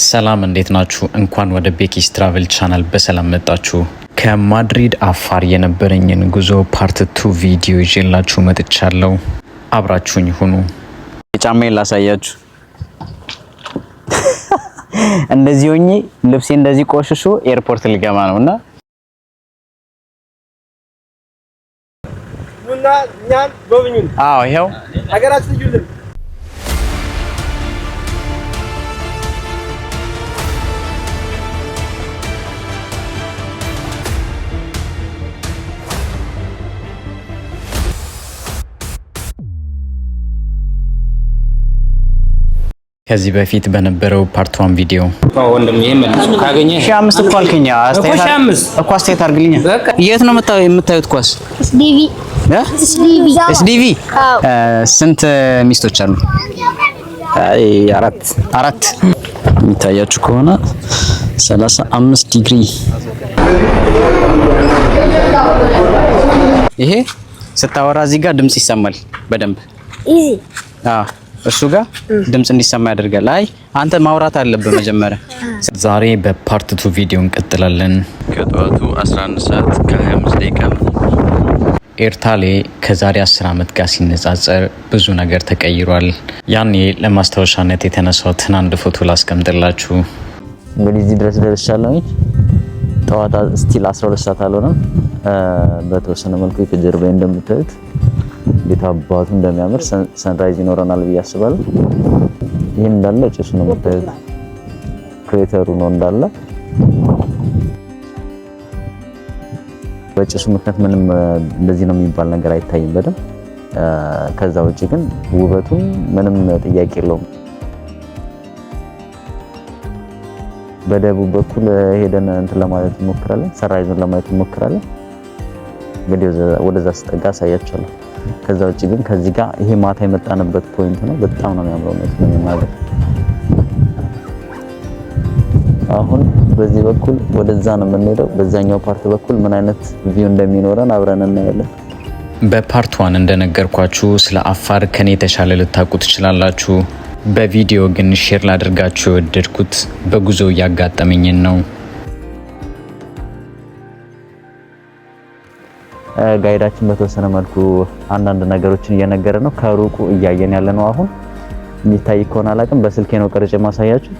ሰላም እንዴት ናችሁ? እንኳን ወደ ቤኪስ ትራቨል ቻናል በሰላም መጣችሁ። ከማድሪድ አፋር የነበረኝን ጉዞ ፓርት 2 ቪዲዮ ይዤላችሁ መጥቻለሁ። አብራችሁኝ ሁኑ። ጫማዬን ላሳያችሁ። እንደዚህ ሆኜ ልብሴ እንደዚህ ቆሽሾ ኤርፖርት ልገባ ነውና ቡና ኛን ጎብኙን። አዎ ይሄው ሀገራችን ይሉን። ከዚህ በፊት በነበረው ፓርት 1 ቪዲዮ ወንድም ይሄ መልሱ ካገኘ 5 እኮ አልከኝ። እኮ አስተያየት አድርግልኝ። የት ነው የምታዩት ኳስ? ኤስዲቪ ስንት ሚስቶች አሉ? አራት የሚታያችሁ ከሆነ 35 ዲግሪ። ይሄ ስታወራ እዚህ ጋር ድምጽ ይሰማል በደንብ እሱ ጋር ድምጽ እንዲሰማ ያደርጋል። አይ አንተ ማውራት አለብህ መጀመሪያ። ዛሬ በፓርት 2 ቪዲዮ እንቀጥላለን። ከጠዋቱ 11 ሰዓት ከ25 ደቂቃ ኤርታሌ ከዛሬ 10 ዓመት ጋር ሲነጻጸር ብዙ ነገር ተቀይሯል። ያኔ ለማስታወሻነት የተነሳሁትን አንድ ፎቶ ላስቀምጥላችሁ። እንግዲህ እዚህ ድረስ ደርሻለሁ። ጠዋት ስቲል 12 ሰዓት አልሆነም። በተወሰነ መልኩ ከጀርባዬ እንደምታዩት ቤት አባቱ እንደሚያምር ሰንራይዝ ይኖረናል ብዬ አስባለሁ። ይሄን እንዳለ ጭሱ ነው የምታዩት፣ ክሬተሩ ነው እንዳለ። በጭሱ ምክንያት ምንም እንደዚህ ነው የሚባል ነገር አይታይም በደንብ። ከዛ ውጪ ግን ውበቱን ምንም ጥያቄ የለውም። በደቡብ በኩል ሄደን እንትን ለማለት እንሞክራለን፣ ሰንራይዙን ለማየት እንሞክራለን። እንግዲህ ወደዛ ስጠጋ አሳያችኋለሁ። ከዛ ውጪ ግን ከዚህ ጋር ይሄ ማታ የመጣንበት ፖይንት ነው። በጣም ነው የሚያምረው ነው ስለሚናገር። አሁን በዚህ በኩል ወደዛ ነው የምንሄደው። በዛኛው ፓርት በኩል ምን አይነት ቪው እንደሚኖረን አብረን እናያለን። በፓርት 1 እንደነገርኳችሁ ስለ አፋር ከኔ የተሻለ ልታውቁ ትችላላችሁ። በቪዲዮ ግን ሼር ላድርጋችሁ የወደድኩት በጉዞ ያጋጠመኝን ነው። ጋይዳችን በተወሰነ መልኩ አንዳንድ ነገሮችን እየነገረ ነው። ከሩቁ እያየን ያለ ነው። አሁን የሚታይ ከሆነ አላውቅም፣ በስልኬ ነው ቀርጬ ማሳያችሁ።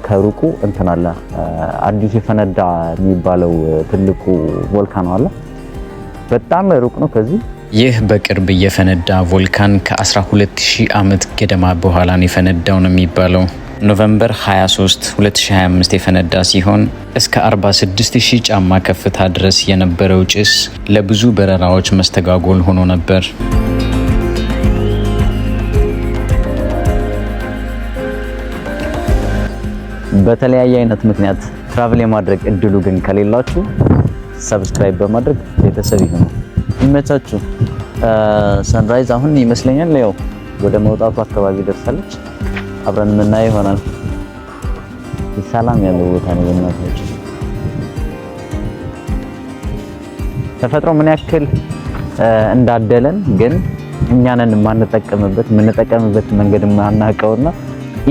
ከሩቁ እንትን አለ፣ አዲስ የፈነዳ የሚባለው ትልቁ ቮልካኖ አለ። በጣም ሩቅ ነው ከዚህ። ይህ በቅርብ የፈነዳ ቮልካን ከ12000 ዓመት ገደማ በኋላ ነው የፈነዳው ነው የሚባለው። ኖቬምበር 23 2025 የፈነዳ ሲሆን እስከ 46000 ጫማ ከፍታ ድረስ የነበረው ጭስ ለብዙ በረራዎች መስተጓጎል ሆኖ ነበር። በተለያየ አይነት ምክንያት ትራቭል የማድረግ እድሉ ግን ከሌላችሁ ሰብስክራይብ በማድረግ ቤተሰብ ይሁኑ። ይመቻችሁ። ሰንራይዝ አሁን ይመስለኛል ያው ወደ መውጣቱ አካባቢ ደርሳለች። አብረን የምናየው ይሆናል። ሰላም ያለው ቦታ ነው። በእናታችሁ ተፈጥሮ ምን ያክል እንዳደለን ግን እኛንን የምንጠቀምበት መንገድ ማናቀውና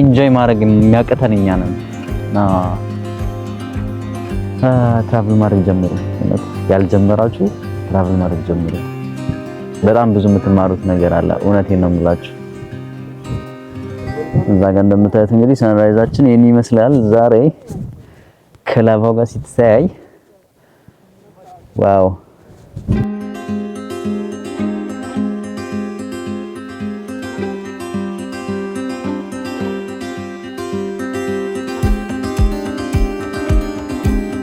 ኢንጆይ ማድረግ የሚያቀተን እኛንን ትራቭል ማድረግ ጀምሩ። ያልጀመራችሁ ትራቭል ማድረግ ጀምሩ። በጣም ብዙ የምትማሩት ነገር አለ። እውነቴን ነው የምላችሁ። እዛ ጋር እንደምታዩት እንግዲህ ሰንራይዛችን ይሄን ይመስላል። ዛሬ ከላቫው ጋር ሲተያይ ዋው!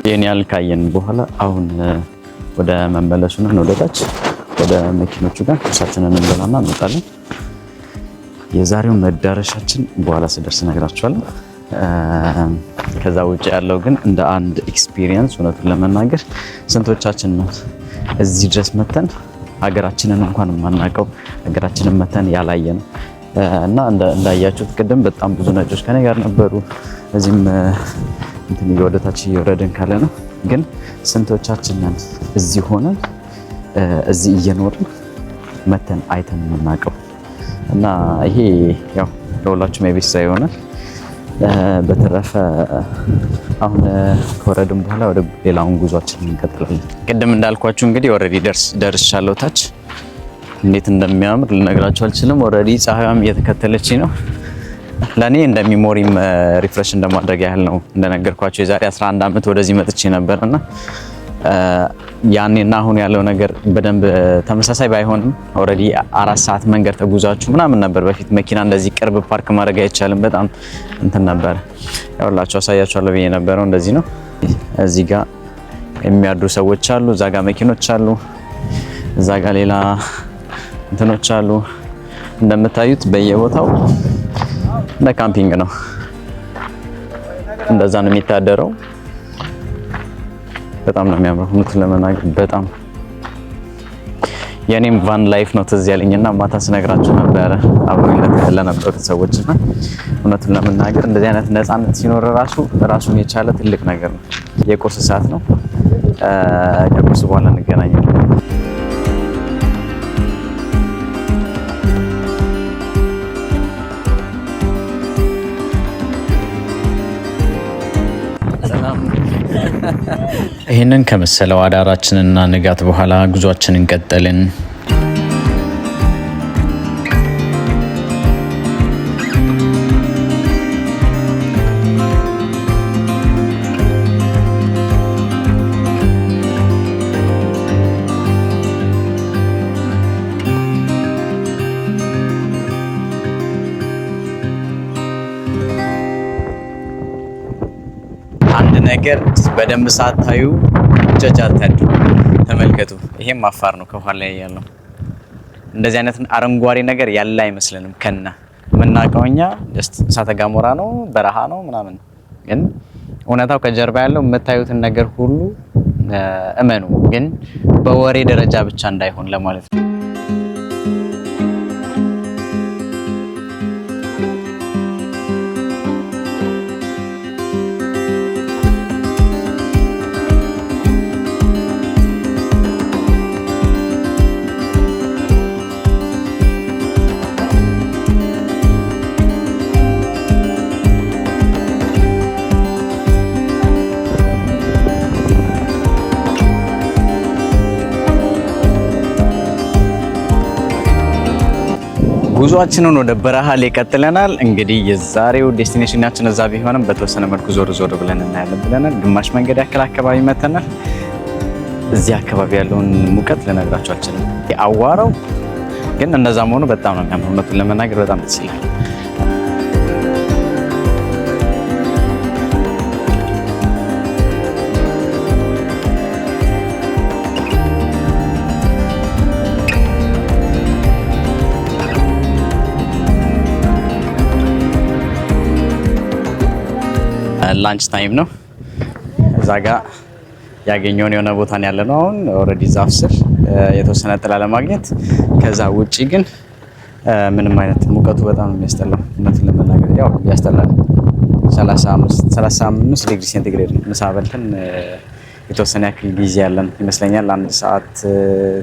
ይሄን ያህል ካየን በኋላ አሁን ወደ መመለሱ ነው፣ ወደታች ወደ መኪኖቹ ጋር ቁርሳችንን እንበላና እንወጣለን። የዛሬው መዳረሻችን በኋላ ስደርስ እነግራችኋለሁ። ከዛ ውጭ ያለው ግን እንደ አንድ ኤክስፒሪየንስ እውነቱን ለመናገር ስንቶቻችን ነው እዚህ ድረስ መተን ሀገራችንን እንኳን የማናውቀው ሀገራችንን መተን ያላየን እና እንዳያችሁት ቅድም በጣም ብዙ ነጮች ከኔ ጋር ነበሩ። እዚህም እንትን ወደታች እየወረድን ካለ ነው። ግን ስንቶቻችን ነን እዚህ ሆነን እዚህ እየኖርን መተን አይተን የምናውቀው? እና ይሄ ያው ለሁላችሁም የቤት ስራ ይሆናል። በተረፈ አሁን ከወረድን በኋላ ወደ ሌላውን ጉዟችን እንቀጥላለን። ቅድም እንዳልኳችሁ እንግዲህ ኦሬዲ ደርሻለሁ ታች። እንዴት እንደሚያምር ልነግራችሁ አልችልም። ኦሬዲ ፀሐይዋም እየተከተለች ነው። ለኔ እንደ ሚሞሪም ሪፍሬሽ እንደማድረግ ያህል ነው። እንደነገርኳችሁ የዛሬ 11 ዓመት ወደዚህ መጥቼ ነበርና ያኔና አሁን ያለው ነገር በደንብ ተመሳሳይ ባይሆንም ኦሬዲ 4 ሰዓት መንገድ ተጉዛችሁ ምናምን ነበር። በፊት መኪና እንደዚህ ቅርብ ፓርክ ማድረግ አይቻልም። በጣም እንትን ነበር። ያውላችሁ አሳያችኋለሁ ብዬ ነበረው። እንደዚህ ነው። እዚህ ጋር የሚያድሩ ሰዎች አሉ፣ እዛ ጋር መኪኖች አሉ፣ እዛ ጋር ሌላ እንትኖች አሉ። እንደምታዩት በየቦታው እንደ ካምፒንግ ነው። እንደዛ ነው የሚታደረው። በጣም ነው የሚያምረው። እውነቱን ለመናገር በጣም የኔም ቫን ላይፍ ነው ትዝ ያለኝና ማታ ስነግራችሁ ነበረ አብሮኝ ለነበሩት ሰዎችና እውነቱን ለመናገር እንደዚህ አይነት ነፃነት ሲኖር ራሱን የቻለ ትልቅ ነገር ነው። የቁርስ ሰዓት ነው። ከቁርስ በኋላ እንገናኛለን። ይህንን ከመሰለው አዳራችንና ንጋት በኋላ ጉዟችንን ቀጠልን። ነገር በደንብ ሳታዩ ጀጅ አታድርጉ። ተመልከቱ። ይሄም አፋር ነው ከኋላ ላይ ያለው። እንደዚህ አይነት አረንጓዴ ነገር ያለ አይመስልንም። ከና የምናውቀው እኛ እሳተ ገሞራ ነው፣ በረሃ ነው ምናምን። ግን እውነታው ከጀርባ ያለው የምታዩትን ነገር ሁሉ እመኑ። ግን በወሬ ደረጃ ብቻ እንዳይሆን ለማለት ነው። ጉዟችንን ወደ በረሃ ላይ ቀጥለናል። እንግዲህ የዛሬው ዴስቲኔሽናችን እዛ ቢሆንም በተወሰነ መልኩ ዞር ብለን እናያለን ብለናል። ግማሽ መንገድ ያክል አካባቢ መተናል። እዚህ አካባቢ ያለውን ሙቀት ልነግራችሁ አልችልም። አዋራው ግን እንደዛ መሆኑ በጣም ነው የሚያምረው። እውነቱን ለመናገር በጣም ደስ ይላል። ላንች ታይም ነው። እዛ ጋር ያገኘውን የሆነ ቦታ ነው ያለነው። አሁን ኦልሬዲ ዛፍ ስር የተወሰነ ጥላ ለማግኘት። ከዛ ውጪ ግን ምንም አይነት ሙቀቱ በጣም ነው የሚያስጠላው። እውነቱን ለመናገር ያው ያስጠላል። 35 ዲግሪ ሴንቲግሬድ ነው። ምሳ በልተን የተወሰነ ያክል ጊዜ ያለን ይመስለኛል። 1 ሰዓት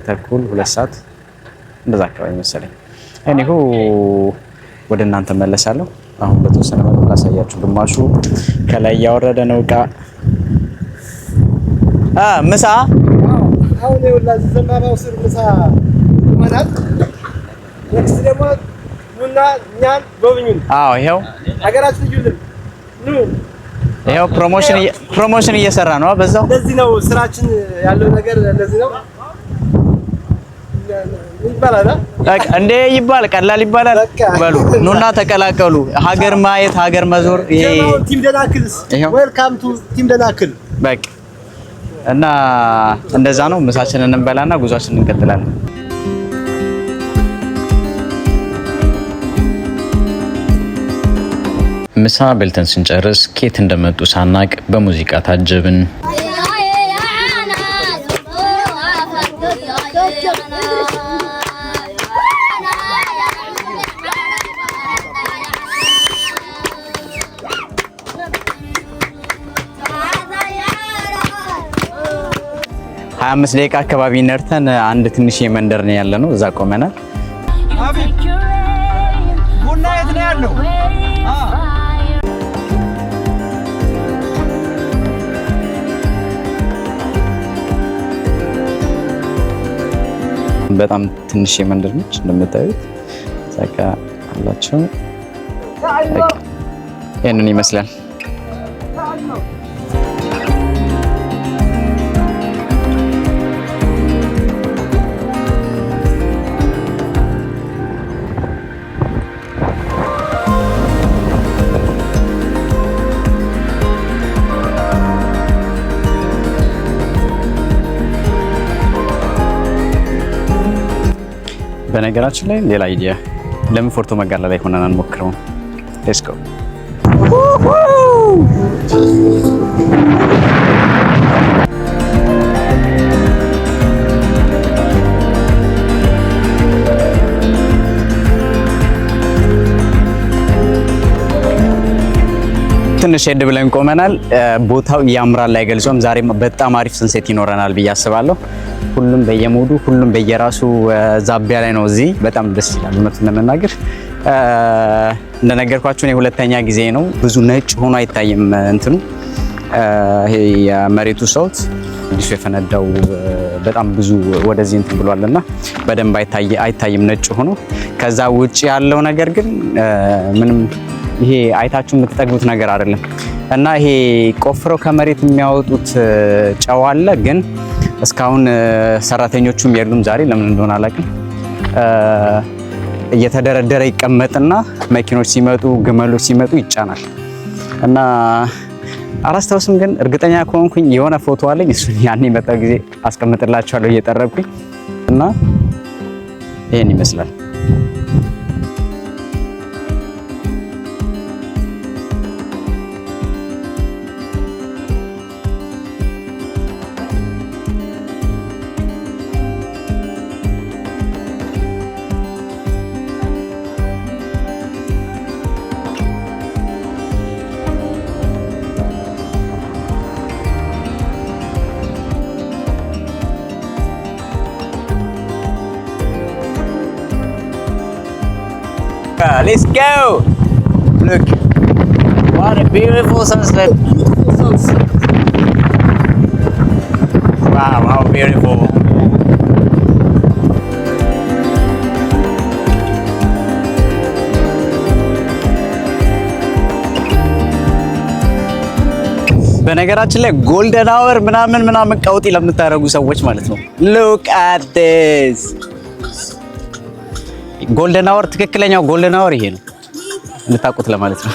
ተኩል 2 ሰዓት እንደዛ አካባቢ መሰለኝ። እኔሁ ወደ እናንተ መለሳለሁ። አሁን በተወሰነ መልኩ ላሳያችሁ። ግማሹ ከላይ ያወረደ ነው እቃ ምሳ አሁን ይኸውልህ ዘማማው ስር ምሳ ማለት ወክስ ደግሞ ኑና እኛን ጎብኙን። ይሄው ሀገራችን ልዩልን ኑ። ይሄው ፕሮሞሽን እየሰራ ነው። በዛው እንደዚህ ነው ስራችን ያለው ነገር እንደዚህ ነው ይባላል። እንዴ ይባል ቀላል ይባላል። በሉ ኑና ተቀላቀሉ። ሀገር ማየት ሀገር መዞር። ይሄ ቲም ደናክልስ ዌልካም ቱ ቲም ደናክል። በቃ እና እንደዛ ነው። ምሳችንን እንበላና ጉዟችንን እንቀጥላለን። ምሳ በልተን ስንጨርስ ኬት እንደመጡ ሳናቅ በሙዚቃ ታጀብን። አምስት ደቂቃ አካባቢ ነርተን አንድ ትንሽ መንደር ነው ያለነው። እዛ ቆመናል። ቡና የት ነው ያለው? በጣም ትንሽ የመንደር ነች እንደምታዩት ዛጋ አላቸው። ይሄንን ይመስላል። በነገራችን ላይ ሌላ አይዲያ ለምን ፎርቶ መጋላ ላይ ሆነን አንሞክረው? ሌትስ ጎ። ትንሽ ሄድ ብለን ቆመናል። ቦታው ያምራል አይገልጾም። ዛሬ በጣም አሪፍ ሰንሴት ይኖረናል ብዬ አስባለሁ። ሁሉም በየሞዱ ሁሉም በየራሱ ዛቢያ ላይ ነው። እዚህ በጣም ደስ ይላል። እውነቱን ለመናገር እንደነገርኳችሁ እኔ ሁለተኛ ጊዜ ነው። ብዙ ነጭ ሆኖ አይታይም እንትኑ ይሄ የመሬቱ ሰውት አዲሱ የፈነዳው በጣም ብዙ ወደዚህ እንትን ብሏልና በደንብ አይታይም ነጭ ሆኖ። ከዛ ውጪ ያለው ነገር ግን ምንም ይሄ አይታችሁ የምትጠግቡት ነገር አይደለም። እና ይሄ ቆፍረው ከመሬት የሚያወጡት ጨው አለ ግን እስካሁን ሰራተኞቹም የሉም ዛሬ ለምን እንደሆነ አላውቅም። እየተደረደረ ይቀመጥና መኪኖች ሲመጡ ግመሎች ሲመጡ ይጫናል። እና አላስታውስም ግን እርግጠኛ ከሆንኩኝ የሆነ ፎቶ አለኝ። እሱን ያኔ መጣው ጊዜ አስቀምጥላችኋለሁ እየጠረኩኝ እና ይሄን ይመስላል። Let's go! Look, what a beautiful sunset! Wow, how beautiful! በነገራችን ላይ ጎልደን አወር ምናምን ቀውጢ ለምታደርጉ ሰዎች ማለት ነው። Look at this! ጎልደን አወር ትክክለኛው ጎልደን አወር ይሄ ነው እንድታውቁት ለማለት ነው።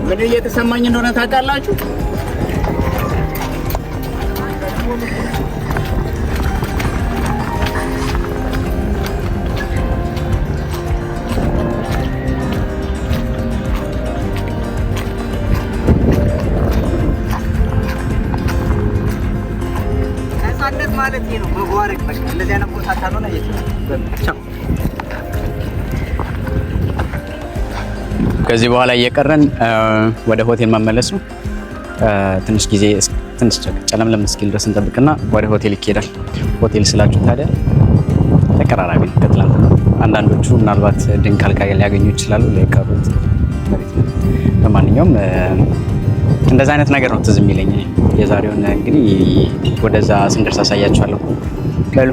ምን እየተሰማኝ እንደሆነ ታውቃላችሁ? ማለት ነው መጓረቅ በቃ እንደዚህ አይነት ቦታ ካልሆነ ከዚህ በኋላ እየቀረን ወደ ሆቴል መመለስ ነው። ትንሽ ጊዜ ትንሽ ጨለምለም እስኪል ድረስ እንጠብቅና ወደ ሆቴል ይኬዳል። ሆቴል ስላችሁ ታዲያ ተቀራራቢ ነው ከትላንት ነው። አንዳንዶቹ ምናልባት ድንቅ አልጋ ሊያገኙ ይችላሉ ለቀሩት ማለት ነው። በማንኛውም እንደዛ አይነት ነገር ነው ትዝ የሚለኝ። የዛሬውን እንግዲህ ወደዛ ስንደርስ አሳያችኋለሁ። በሉ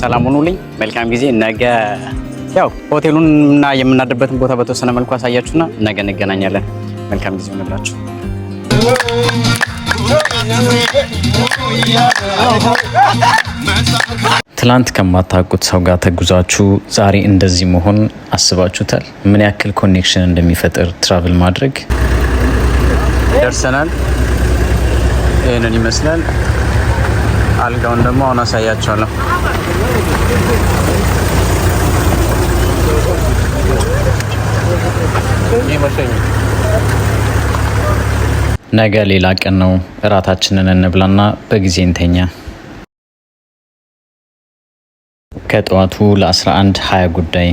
ሰላም ሁኑልኝ። መልካም ጊዜ። ነገ ያው ሆቴሉን እና የምናድርበትን ቦታ በተወሰነ መልኩ አሳያችሁና ነገ እንገናኛለን። መልካም ጊዜ ሆነላችሁ። ትላንት ከማታውቁት ሰው ጋር ተጉዛችሁ ዛሬ እንደዚህ መሆን አስባችሁታል? ምን ያክል ኮኔክሽን እንደሚፈጥር ትራቭል ማድረግ። ደርሰናል። ይሄንን ይመስላል። አልጋውን ደግሞ አሁን አሳያችኋለሁ። ነገ ሌላ ቀን ነው። እራታችንን እንብላና በጊዜ እንተኛ። ከጠዋቱ ለ11:20 ጉዳይ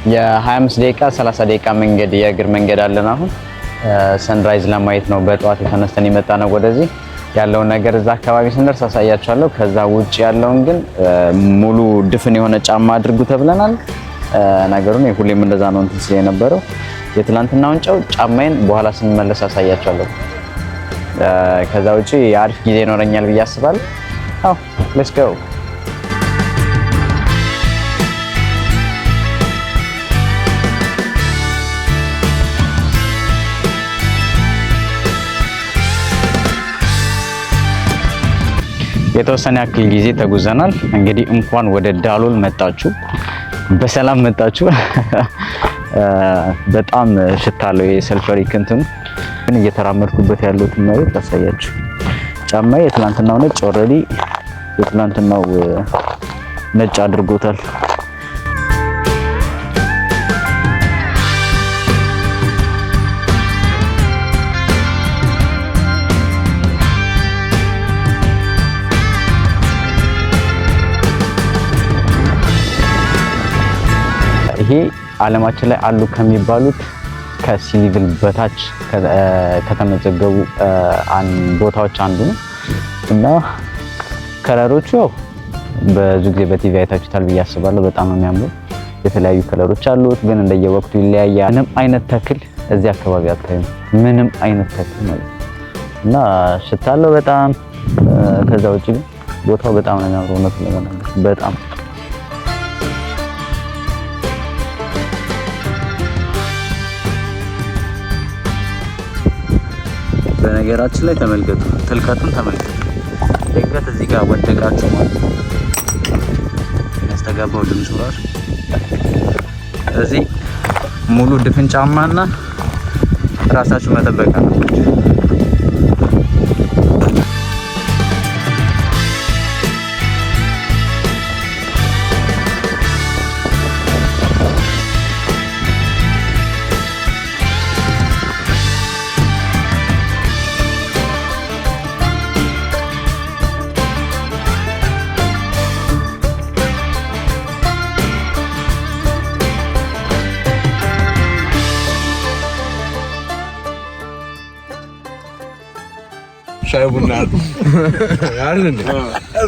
የ25 ደቂቃ 30 ደቂቃ መንገድ የእግር መንገድ አለን። አሁን ሰንራይዝ ለማየት ነው በጠዋት የተነስተን የመጣ ነው ወደዚህ። ያለውን ነገር እዛ አካባቢ ስንደርስ አሳያችኋለሁ። ከዛ ውጪ ያለውን ግን ሙሉ ድፍን የሆነ ጫማ አድርጉ ተብለናል። ነገሩን ሁሌም እንደዛ ነው እንትን ሲል የነበረው። የትላንትናውን ጫማዬን በኋላ ስንመለስ አሳያችኋለሁ። ከዛ ውጪ አሪፍ ጊዜ ይኖረኛል ብዬ አስባለሁ። አዎ ሌትስ ጎ። የተወሰነ ያክል ጊዜ ተጉዘናል። እንግዲህ እንኳን ወደ ዳሎል መጣችሁ፣ በሰላም መጣችሁ። በጣም ሽታ አለው የሰልፈሪክ እንትኑ። ግን እየተራመድኩበት ያለሁት መሬት ላሳያችሁ። ጫማዬ የትላንትናው ነጭ ኦልሬዲ የትላንትናው ነጭ አድርጎታል። ይሄ ዓለማችን ላይ አሉ ከሚባሉት ከሲቪል በታች ከተመዘገቡ ቦታዎች አንዱ ነው እና ከለሮቹ ያው ብዙ ጊዜ በቲቪ አይታችሁታል ብዬ አስባለሁ። በጣም ነው የሚያምሩ። የተለያዩ ከለሮች አሉት፣ ግን እንደየወቅቱ ይለያያል። ምንም አይነት ተክል እዚህ አካባቢ አታዩም። ምንም አይነት ተክል ማለት እና ሽታለው በጣም። ከዛ ውጪ ግን ቦታው በጣም ነው የሚያምረው። እውነቱን ለመናገር በጣም በነገራችን ላይ ተመልከቱ፣ ትልቀቱን ተመልከቱ። ድንገት እዚህ ጋር ወደቃችሁ ማለት ነው ያስተጋባው ድምፁ ራሱ። እዚህ ሙሉ ድፍን ጫማና ራሳችሁ መጠበቅ አለባችሁ። ሻይ ቡና አይደል?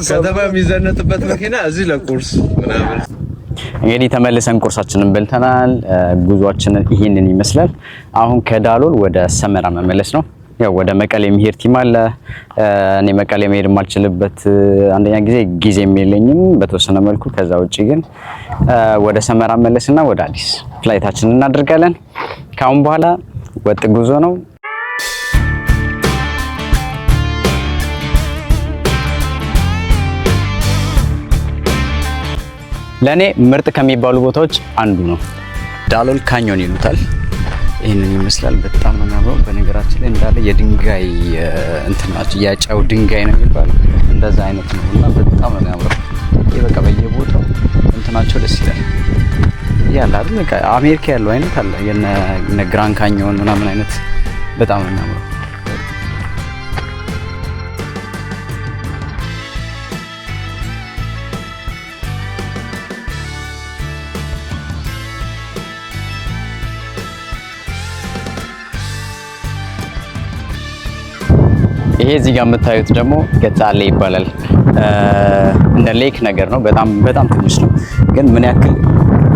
ከተማ የሚዘነጥበት መኪና እዚህ ለቁርስ ምናምን። እንግዲህ ተመልሰን ቁርሳችንን በልተናል። ጉዟችንን ይሄንን ይመስላል። አሁን ከዳሎል ወደ ሰመራ መመለስ ነው። ያው ወደ መቀሌ የሚሄድ ቲም አለ። እኔ መቀሌ መሄድ የማልችልበት አንደኛ ጊዜም የለኝም በተወሰነ መልኩ። ከዛ ውጪ ግን ወደ ሰመራ መለስና ወደ አዲስ ፍላይታችንን እናደርጋለን። ካሁን በኋላ ወጥ ጉዞ ነው። ለኔ ምርጥ ከሚባሉ ቦታዎች አንዱ ነው። ዳሎል ካኞን ይሉታል። ይሄንን ይመስላል። በጣም ነው የሚያምረው። በነገራችን ላይ እንዳለ የድንጋይ እንትናቸው ያጫው ድንጋይ ነው የሚባለው እንደዛ አይነት ነው እና በጣም ነው የሚያምረው። ይሄ በቃ በየቦታው እንትናቸው ደስ ይላል። ያለ አይደል በቃ አሜሪካ ያለው አይነት አለ የነ ግራንድ ካኞን ምናምን አይነት በጣም ነው የሚያምረው። ይሄ እዚህ ጋር የምታዩት ደግሞ ገጻሌ ይባላል። እንደ ሌክ ነገር ነው። በጣም ትንሽ ነው፣ ግን ምን ያክል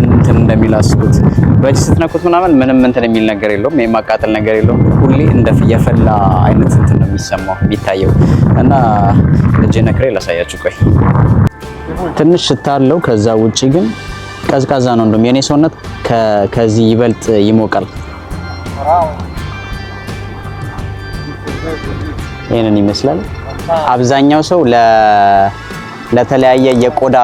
እንትን እንደሚላስቁት በእጅ ስትነኩት ምንም እንትን የሚል ነገር የለውም፣ የማቃጠል ነገር የለውም። ሁሌ እንደ የፈላ አይነት እንትን ነው የሚሰማው የሚታየው እና እጄ ነክሬ ላሳያችሁ። ቆይ ትንሽ ሽታ አለው። ከዛ ውጪ ግን ቀዝቃዛ ነው። እንደውም የኔ ሰውነት ከዚህ ይበልጥ ይሞቃል። ይሄንን ይመስላል። አብዛኛው ሰው ለተለያየ የቆዳ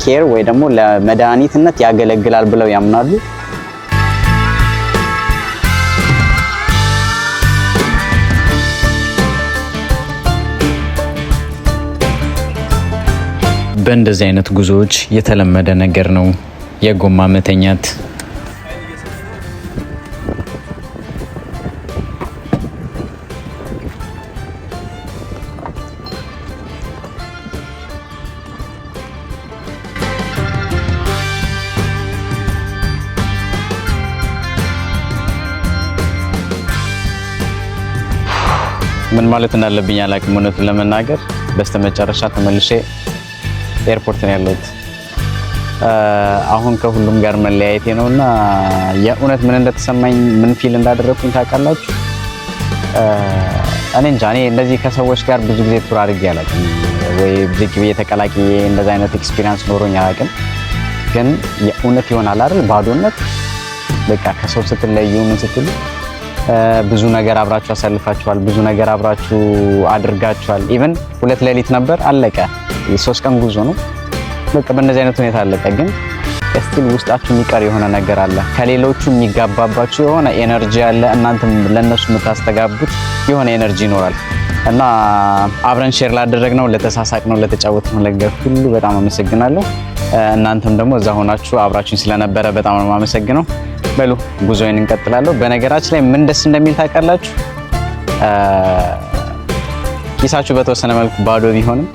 ኬር ወይ ደግሞ ለመድኃኒትነት ያገለግላል ብለው ያምናሉ። በእንደዚህ አይነት ጉዞዎች የተለመደ ነገር ነው የጎማ መተኛት። ምን ማለት እንዳለብኝ አላውቅም እውነቱን ለመናገር። በስተመጨረሻ ተመልሼ ኤርፖርት ነው ያለሁት። አሁን ከሁሉም ጋር መለያየቴ ነውና የእውነት ምን እንደተሰማኝ ምን ፊል እንዳደረኩኝ ታውቃላችሁ? እኔ እንጃ። እኔ እንደዚህ ከሰዎች ጋር ብዙ ጊዜ ቱር አድርጌ አላውቅም ወይ ዝግ ብዬ ተቀላቅዬ እንደዛ አይነት ኤክስፒሪየንስ ኖሮኝ አላውቅም። ግን የእውነት ይሆናል አይደል ባዶነት። በቃ ከሰው ስትለዩ ምን ስትሉ ብዙ ነገር አብራችሁ አሳልፋችኋል፣ ብዙ ነገር አብራችሁ አድርጋችኋል። ኢቭን 2 ሌሊት ነበር አለቀ። የ3 ቀን ጉዞ ነው በቃ በእንደዚህ አይነት ሁኔታ አለቀ። ግን እስቲል ውስጣችሁ የሚቀር የሆነ ነገር አለ፣ ከሌሎቹ የሚጋባባችሁ የሆነ ኤነርጂ አለ። እናንተም ለነሱ የምታስተጋቡት የሆነ ኤነርጂ ይኖራል እና አብረን ሼር ላደረግነው፣ ለተሳሳቅነው፣ ለተጫወትነው ነገር ሁሉ በጣም አመሰግናለሁ። እናንተም ደግሞ እዛ ሆናችሁ አብራችሁን ስለነበረ በጣም ነው የማመሰግነው። በሉ ጉዞዬን እንቀጥላለሁ። በነገራችን ላይ ምን ደስ እንደሚል ታውቃላችሁ? ኪሳችሁ በተወሰነ መልኩ ባዶ ቢሆንም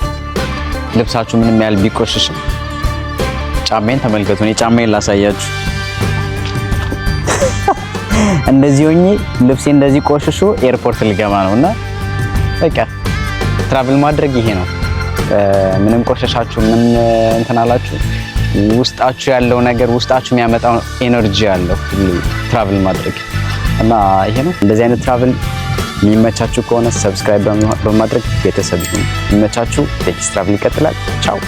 ልብሳችሁ ምንም ያህል ቢቆሽሽም ጫማዬን ተመልከቱ። እኔ ጫማዬን ላሳያችሁ። እንደዚህ ሆኜ ልብሴ እንደዚህ ቆሽሾ ኤርፖርት ልገባ ነውና በቃ ትራቭል ማድረግ ይሄ ነው። ምንም ቆሸሻችሁ ምንም እንትን አላችሁ ውስጣችሁ ያለው ነገር ውስጣችሁ የሚያመጣው ኤነርጂ አለው ሁሉ ትራቭል ማድረግ እና ይሄ ነው። እንደዚህ አይነት ትራቭል የሚመቻችሁ ከሆነ ሰብስክራይብ በማድረግ ቤተሰብ ይሁኑ። የሚመቻችሁ ቴክስ ትራቭል ይቀጥላል። ቻው